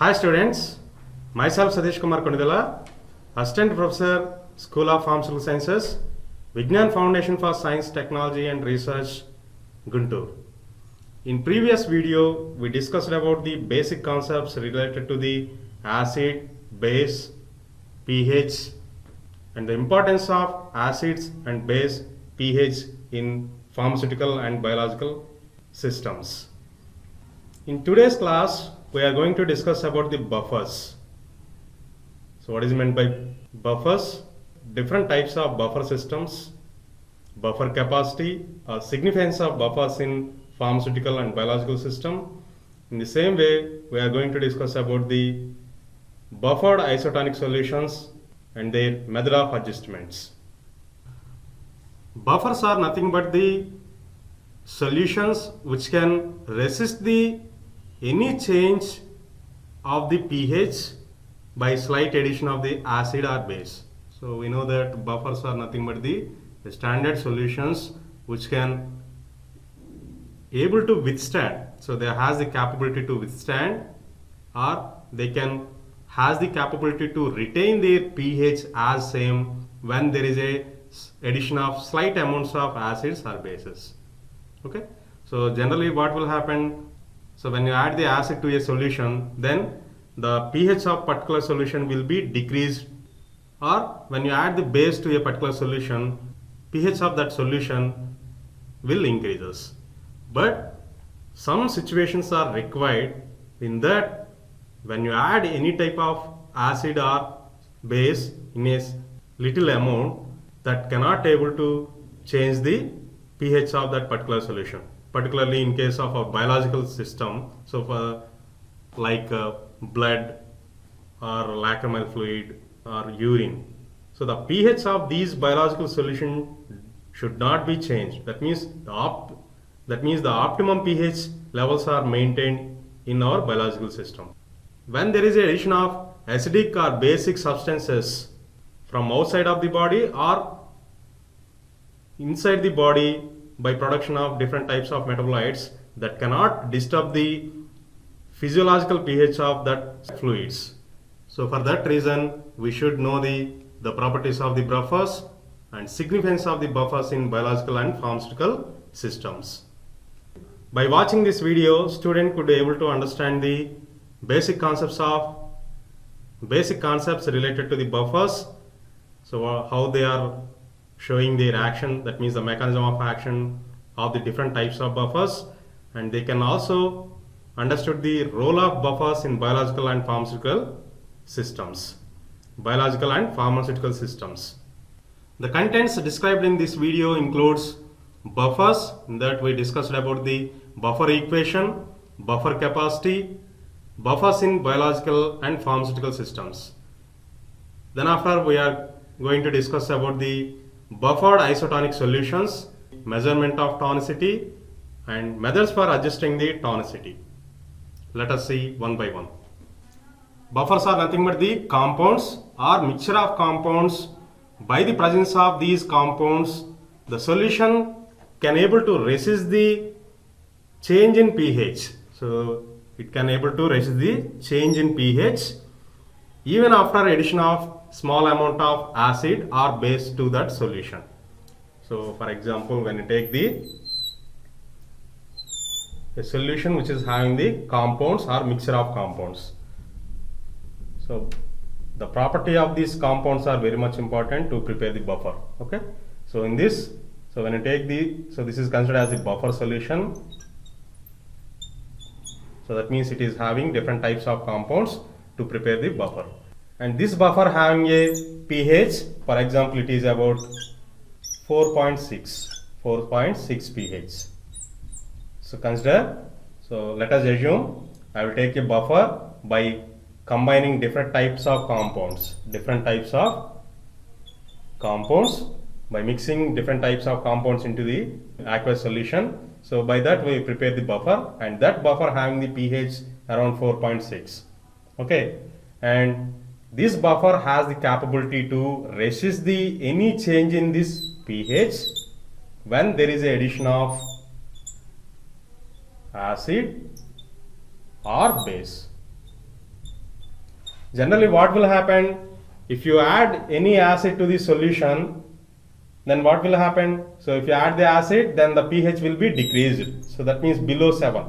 Hi students, myself Satish Kumar Konidala, Assistant Professor, School of Pharmaceutical Sciences, Vignan Foundation for Science, Technology and Research, Guntur. In previous video, we discussed about the basic concepts related to the acid, base, pH and the importance of acids and base pH in pharmaceutical and biological systems. In today's class, we are going to discuss about the buffers. So what is meant by buffers? Different types of buffer systems, buffer capacity, or significance of buffers in pharmaceutical and biological system. In the same way, we are going to discuss about the buffered isotonic solutions and their method of adjustments. Buffers are nothing but the solutions which can resist any change of the pH by slight addition of the acid or base. So we know that buffers are nothing but the standard solutions which can able to withstand. So they has the capability to withstand, or they can has the capability to retain their pH as same when there is a addition of slight amounts of acids or bases. Okay, so generally what will happen, so when you add the acid to a solution, then the pH of particular solution will be decreased, or when you add the base to a particular solution, pH of that solution will increases. But some situations are required in that when you add any type of acid or base in a little amount, that cannot able to change the pH of that particular solution, particularly in case of a biological system. So for like blood or lacrimal fluid or urine, so the pH of these biological solution should not be changed. That means the optimum pH levels are maintained in our biological system. When there is a addition of acidic or basic substances from outside of the body or inside the body by production of different types of metabolites that cannot disturb the physiological pH of that fluids. So for that reason, we should know the properties of the buffers and significance of the buffers in biological and pharmaceutical systems. By watching this video, student could be able to understand the basic concepts related to the buffers. So how they are showing their action, that means the mechanism of action of the different types of buffers, and they can also understood the role of buffers in biological and pharmaceutical systems. The contents described in this video includes buffers, that we discussed about the buffer equation, buffer capacity, buffers in biological and pharmaceutical systems. Then after we are going to discuss about the buffered isotonic solutions, measurement of tonicity and methods for adjusting the tonicity. Let us see one by one. Buffers are nothing but the compounds or mixture of compounds. By the presence of these compounds, the solution can able to resist the change in pH. So it can able to resist the change in pH even after addition of small amount of acid or base to that solution. So for example, when you take a solution which is having the compounds or mixture of compounds, so the property of these compounds are very much important to prepare the buffer. Okay, so in this, so when you take this is considered as a buffer solution. So that means it is having different types of compounds to prepare the buffer, and this buffer having a pH, for example, it is about 4.6 pH. So consider, so let us assume I will take a buffer by combining different types of compounds, by mixing different types of compounds into the aqueous solution. So by that we prepare the buffer, and that buffer having the pH around 4.6. Okay, and this buffer has the capability to resist any change in this pH when there is a addition of acid or base. Generally what will happen, if you add any acid to the solution, then what will happen? So if you add the acid, then the pH will be decreased. So that means below 7.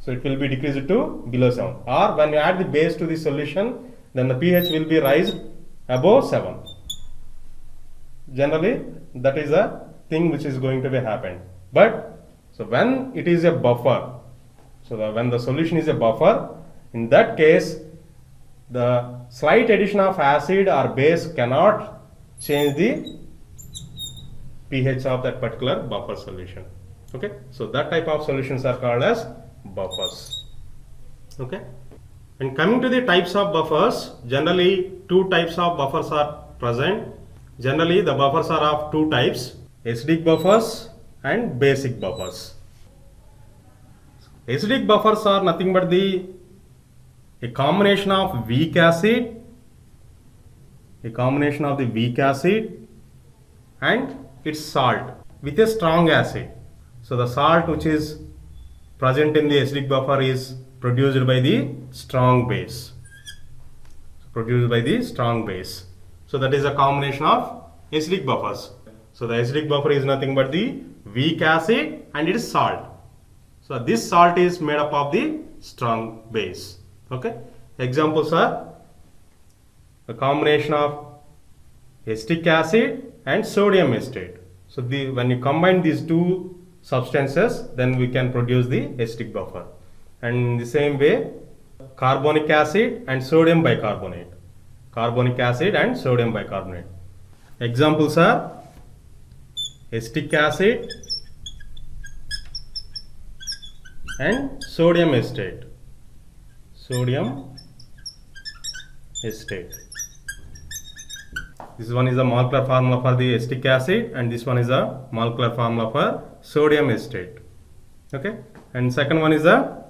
So it will be decreased to below 7. Or when you add the base to the solution, then the pH will be raised above 7. Generally that is a thing which is going to be happen. But so when it is a buffer, so when the solution is a buffer, in that case the slight addition of acid or base cannot change the pH of that particular buffer solution. Okay, so that type of solutions are called as buffers. Okay, and coming to the types of buffers, generally two types of buffers are present. Generally the buffers are of two types: acidic buffers and basic buffers. Acidic buffers are nothing but a combination of weak acid, and its salt with a strong acid. So the salt which is present in the acidic buffer is produced by the strong base. So that is a combination of acidic buffers. So the acidic buffer is nothing but the weak acid and its salt. So this salt is made up of the strong base. Okay. Examples are a combination of acetic acid and sodium acetate. So when you combine these two substances, then we can produce the acidic buffer. And in the same way, carbonic acid and sodium bicarbonate. Examples are acetic acid and sodium acetate. This one is the molecular formula for the acetic acid, and this one is the molecular formula for sodium acetate. Okay, and second one is the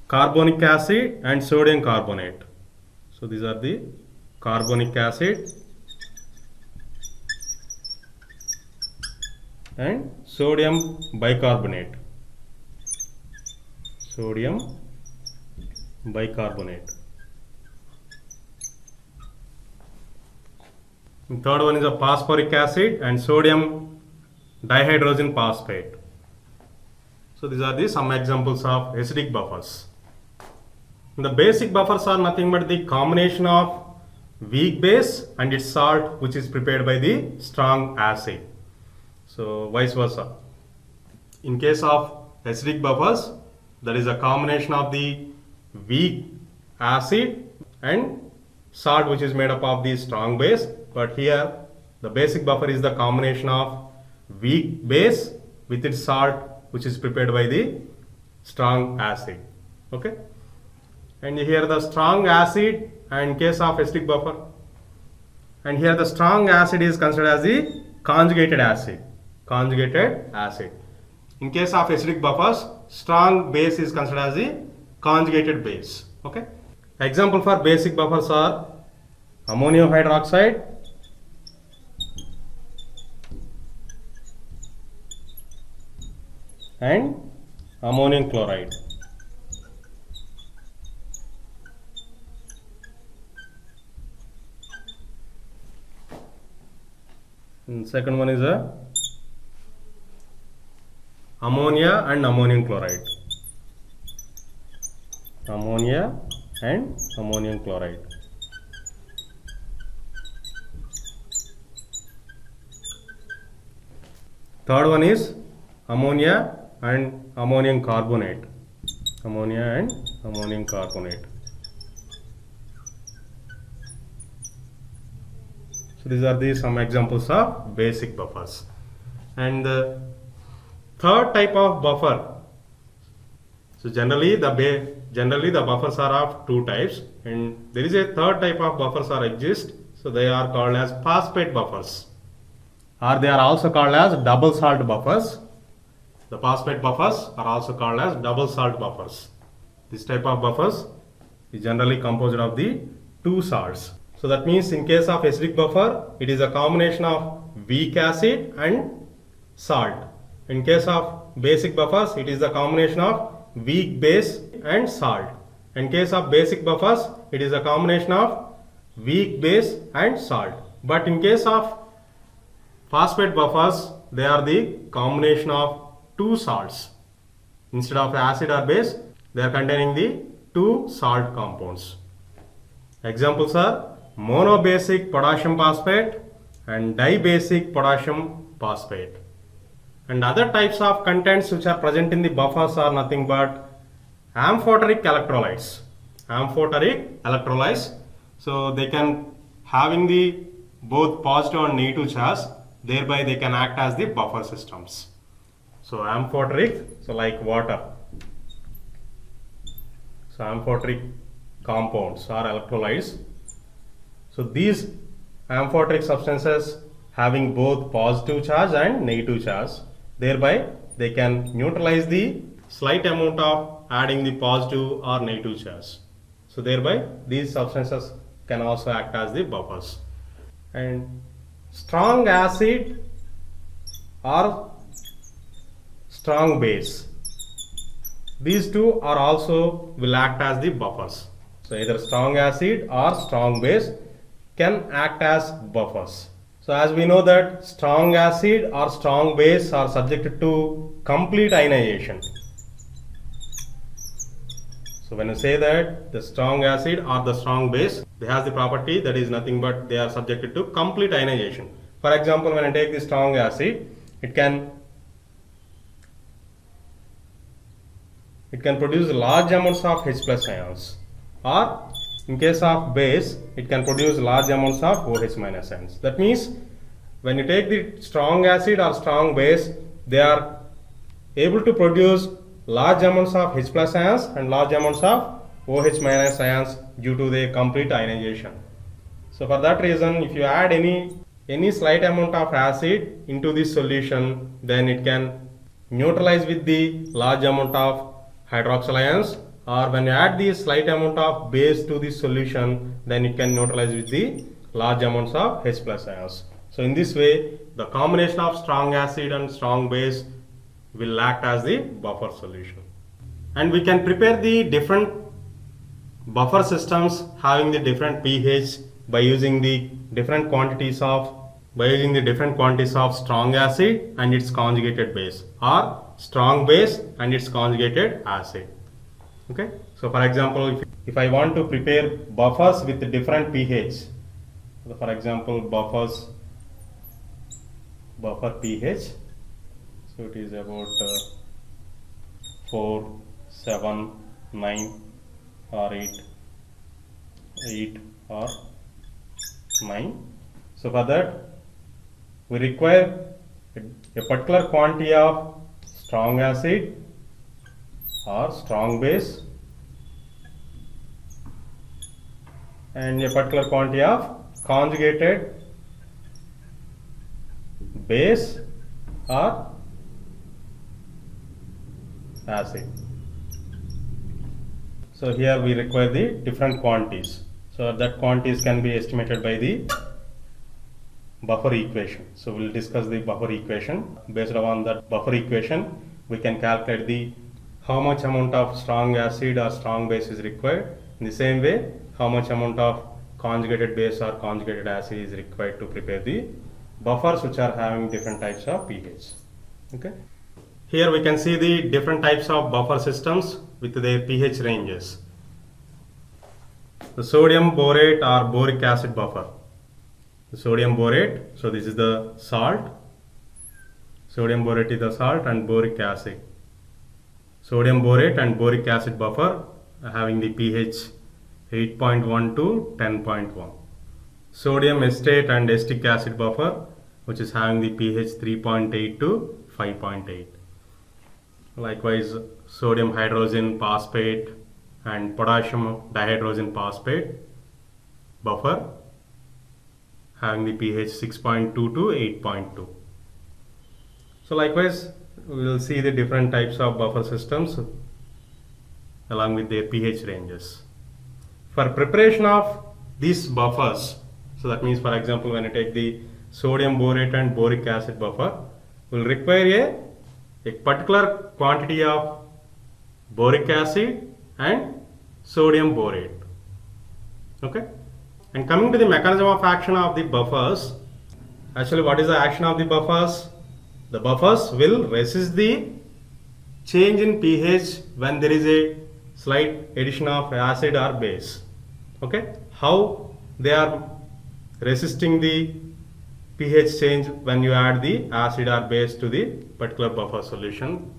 carbonic acid and sodium carbonate. So these are the carbonic acid and sodium bicarbonate. And third one is a phosphoric acid and sodium dihydrogen phosphate. So these are some examples of acidic buffers. The basic buffers are nothing but the combination of weak base and its salt, which is prepared by the strong acid. So vice versa. In case of acidic buffers, that is a combination of the weak acid and salt, which is made up of the strong base. But here the basic buffer is the combination of weak base with its salt, which is prepared by the strong acid. Okay, and here the strong acid, and in case of acidic buffer, and here the strong acid is considered as the conjugated acid. In case of acidic buffers, strong base is considered as the conjugated base. Okay, example for basic buffers are ammonium hydroxide and ammonium chloride. And second one is a ammonia and ammonium chloride. Third one is ammonia and ammonium carbonate. So these are some examples of basic buffers. And the third type of buffer. So generally the buffers are of two types, and there is a third type of buffers exist. So they are called as phosphate buffers, or they are also called as double salt buffers. The phosphate buffers are also called as double salt buffers. This type of buffers is generally composed of the two salts. So that means in case of acidic buffer, it is a combination of weak acid and salt. In case of basic buffers, it is the combination of weak base and salt. In case of basic buffers, it is a combination of weak base and salt. But in case of phosphate buffers, they are the combination of two salts. Instead of acid or base, they are containing the two salt compounds. Examples are monobasic potassium phosphate and dibasic potassium phosphate. And other types of contents which are present in the buffers are nothing but amphoteric electrolytes. Amphoteric electrolytes. So they can having the both positive and negative charge, thereby they can act as the buffer systems. So amphoteric, so like water. So amphoteric compounds or electrolytes. So these amphoteric substances having both positive charge and negative charge, thereby they can neutralize the slight amount of adding the positive or negative charge. So thereby these substances can also act as the buffers. And strong acid or strong base, these two are also will act as the buffers. So either strong acid or strong base can act as buffers. So as we know that strong acid or strong base are subjected to complete ionization. So when you say that the strong acid or the strong base, they have the property that is nothing but they are subjected to complete ionization. For example, when I take the strong acid, it can produce large amounts of H plus ions, or in case of base, it can produce large amounts of OH minus ions. That means when you take the strong acid or strong base, they are able to produce large amounts of H plus ions and large amounts of OH minus ions due to their complete ionization. So for that reason, if you add any slight amount of acid into this solution, then it can neutralize with the large amount of hydroxyl ions, or when you add the slight amount of base to this solution, then it can neutralize with the large amounts of H plus ions. So in this way, the combination of strong acid and strong base will act as the buffer solution. And we can prepare the different buffer systems having the different pH by using the different quantities of strong acid and its conjugated base, or strong base and its conjugated acid. Okay, so for example, if I want to prepare buffers with different pH, so for example buffer pH, so it is about 4, 7, 9 or 8 or 9. So for that we require a particular quantity of strong acid or strong base and a particular quantity of conjugated base or acid. So here we require the different quantities. So that quantities can be estimated by the buffer equation. So we'll discuss the buffer equation. Based on that buffer equation, we can calculate the how much amount of strong acid or strong base is required. In the same way, how much amount of conjugated base or conjugated acid is required to prepare the buffers which are having different types of pH. Okay. Here we can see the different types of buffer systems with their pH ranges. The sodium borate or boric acid buffer. The sodium borate, so this is the salt. Sodium borate is the salt and boric acid. Sodium borate and boric acid buffer having the pH 8.1 to 10.1. Sodium acetate and acetic acid buffer, which is having the pH 3.8 to 5.8. Likewise, sodium hydrogen phosphate and potassium dihydrogen phosphate buffer having the pH 6.2 to 8.2. So likewise, we will see the different types of buffer systems along with their pH ranges. For preparation of these buffers, so that means for example when I take the sodium borate and boric acid buffer, we will require a particular quantity of boric acid and sodium borate. Okay, and coming to the mechanism of action of the buffers, actually what is the action of the buffers? The buffers will resist the change in pH when there is a slight addition of acid or base. Okay, how they are resisting the pH change when you add the acid or base to the particular buffer solution.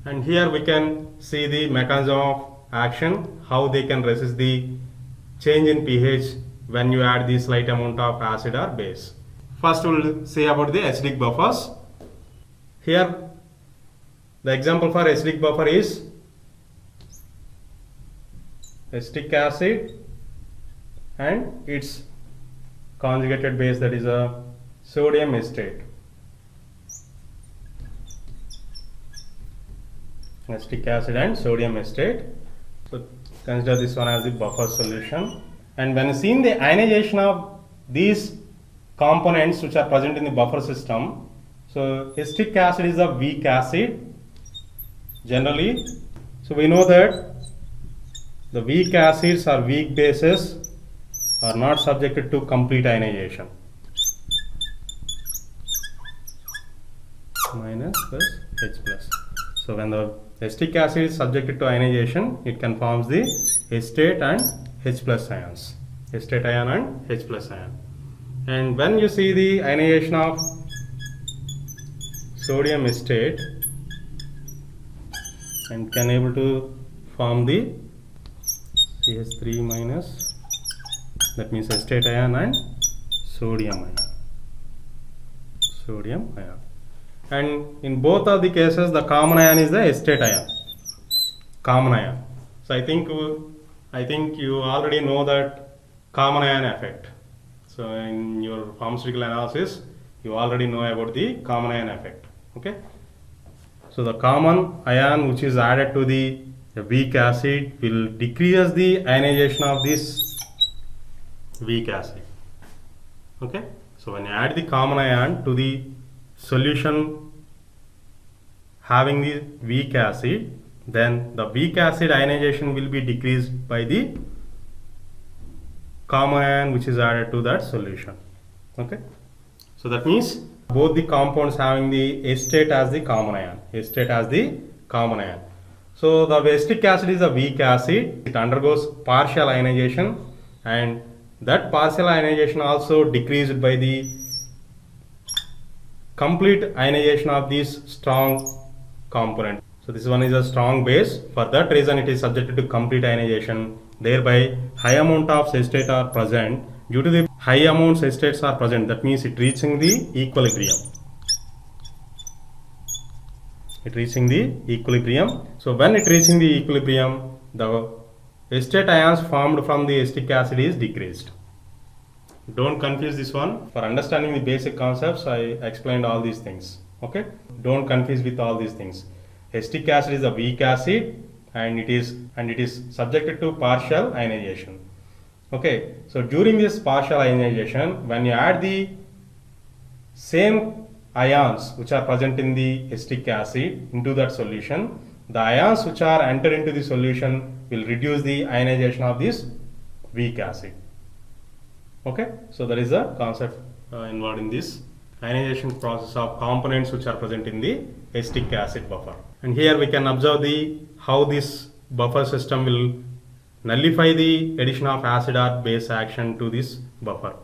And here we can see the mechanism of action, how they can resist the change in pH when you add the slight amount of acid or base. First we will see about the acidic buffers. Here the example for acidic buffer is acetic acid and its conjugated base, that is a sodium acetate. Acetic acid and sodium acetate. So consider this one as the buffer solution. And when seen the ionization of these components which are present in the buffer system, so acetic acid is a weak acid generally. So we know that the weak acids or weak bases are not subjected to complete ionization. Minus plus H plus. So when the acetic acid is subjected to ionization, it can form the acetate and H plus ions. Acetate ion and H plus ion. And when you see the ionization of sodium acetate, and can able to form the CH3 minus, that means acetate ion and sodium ion. Sodium ion. And in both of the cases, the common ion is the acetate ion. Common ion. So I think you already know that common ion effect. So in your pharmaceutical analysis, you already know about the common ion effect. Okay. So the common ion which is added to the weak acid will decrease the ionization of this weak acid. Okay. So when you add the common ion to the solution having the weak acid, then the weak acid ionization will be decreased by the common ion which is added to that solution. Okay. So that means both the compounds having the acetate as the common ion. Acetate as the common ion. So the acetic acid is a weak acid. It undergoes partial ionization, and that partial ionization also decreased by the complete ionization of this strong component. So this one is a strong base. For that reason it is subjected to complete ionization. Thereby high amount of acetate are present. Due to the high amounts acetates are present, that means it reaching the equilibrium. It reaching the equilibrium. So when it reaching the equilibrium, the acetate ions formed from the acetic acid is decreased. Don't confuse this one. For understanding the basic concepts, I explained all these things. Okay? Don't confuse with all these things. Acetic acid is a weak acid, and it is subjected to partial ionization. Okay, so during this partial ionization, when you add the same ions which are present in the acetic acid into that solution, the ions which are entered into the solution will reduce the ionization of this weak acid. Okay, so there is a concept involved in this ionization process of components which are present in the acetic acid buffer. And here we can observe how this buffer system will nullify the addition of acid or base action to this buffer.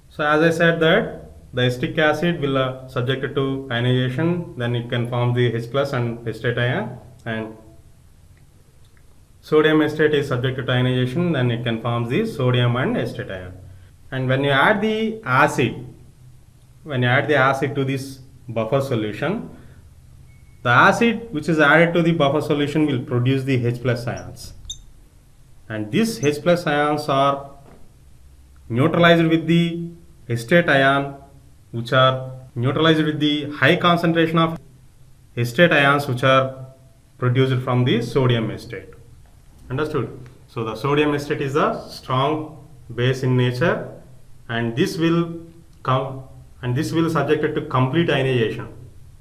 So as I said that the acetic acid will subjected to ionization, then it can form the H plus and acetate ion, and sodium acetate is subjected to ionization, then it can form the sodium and acetate ion. And when you add the acid to this buffer solution, the acid which is added to the buffer solution will produce the H plus ions. And these H plus ions are neutralized with the acetate ion, which are neutralized with the high concentration of acetate ions which are produced from the sodium acetate. Understood? So the sodium acetate is a strong base in nature, and this will subjected to complete ionization.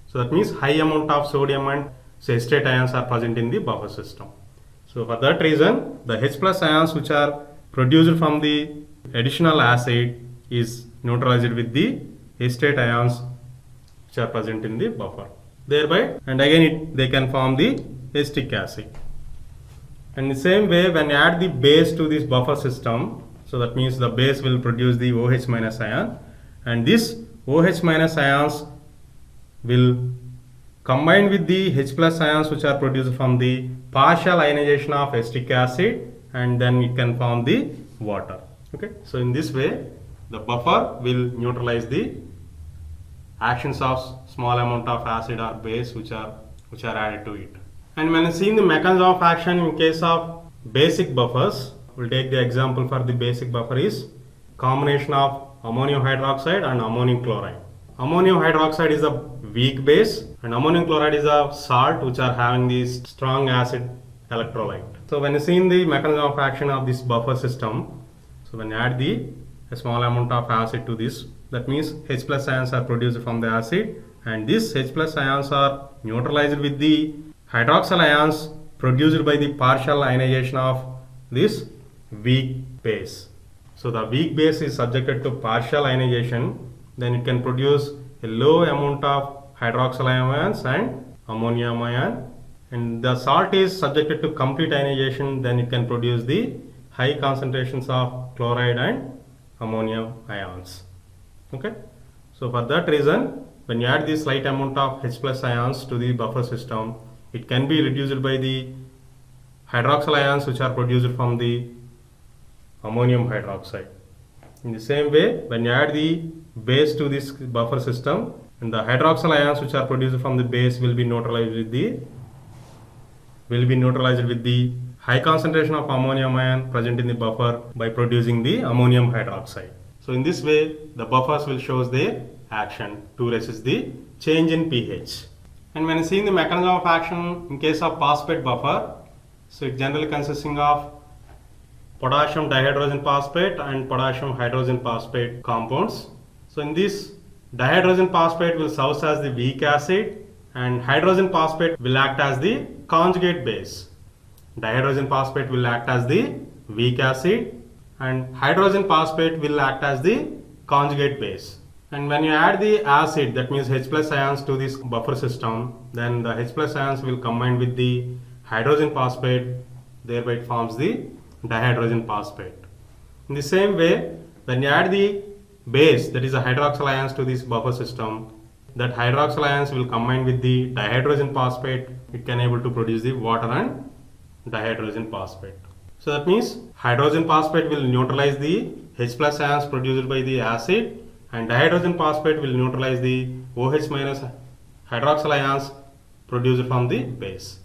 So that means high amount of sodium and acetate ions are present in the buffer system. So for that reason, the H plus ions which are produced from the additional acid is neutralized with the H state ions which are present in the buffer. Thereby, and again they can form the acetic acid. And the same way, when you add the base to this buffer system, so that means the base will produce the OH minus ion, and this OH minus ions will combine with the H plus ions which are produced from the partial ionization of acetic acid, and then it can form the water. Okay, so in this way the buffer will neutralize the actions of small amount of acid or base which are added to it. And when seeing the mechanism of action in case of basic buffers, we'll take the example for the basic buffer is combination of ammonium hydroxide and ammonium chloride. Ammonium hydroxide is a weak base and ammonium chloride is a salt which are having this strong acid electrolyte. So when you see in the mechanism of action of this buffer system, so when you add a small amount of acid to this, that means H plus ions are produced from the acid, and these H plus ions are neutralized with the hydroxyl ions produced by the partial ionization of this weak base. So the weak base is subjected to partial ionization, then it can produce a low amount of hydroxyl ions and ammonium ion, and the salt is subjected to complete ionization, then it can produce the high concentrations of chloride and ammonium ions. Okay, so for that reason, when you add this slight amount of H plus ions to the buffer system, it can be reduced by the hydroxyl ions which are produced from the ammonium hydroxide. In the same way, when you add the base to this buffer system, and the hydroxyl ions which are produced from the base will be neutralized with the high concentration of ammonium ion present in the buffer by producing the ammonium hydroxide. So in this way, the buffers will show their action to resist the change in pH. And when seeing the mechanism of action in case of phosphate buffer, so it generally consisting of potassium dihydrogen phosphate and potassium hydrogen phosphate compounds. So in this, dihydrogen phosphate will serve as the weak acid and hydrogen phosphate will act as the conjugate base. Dihydrogen phosphate will act as the weak acid and hydrogen phosphate will act as the conjugate base. And when you add the acid, that means H plus ions to this buffer system, then the H plus ions will combine with the hydrogen phosphate, thereby it forms the dihydrogen phosphate. In the same way, when you add the base, that is the hydroxyl ions to this buffer system, that hydroxyl ions will combine with the dihydrogen phosphate, it can able to produce the water and dihydrogen phosphate. So that means hydrogen phosphate will neutralize the H plus ions produced by the acid, and dihydrogen phosphate will neutralize the OH minus hydroxyl ions produced from the base.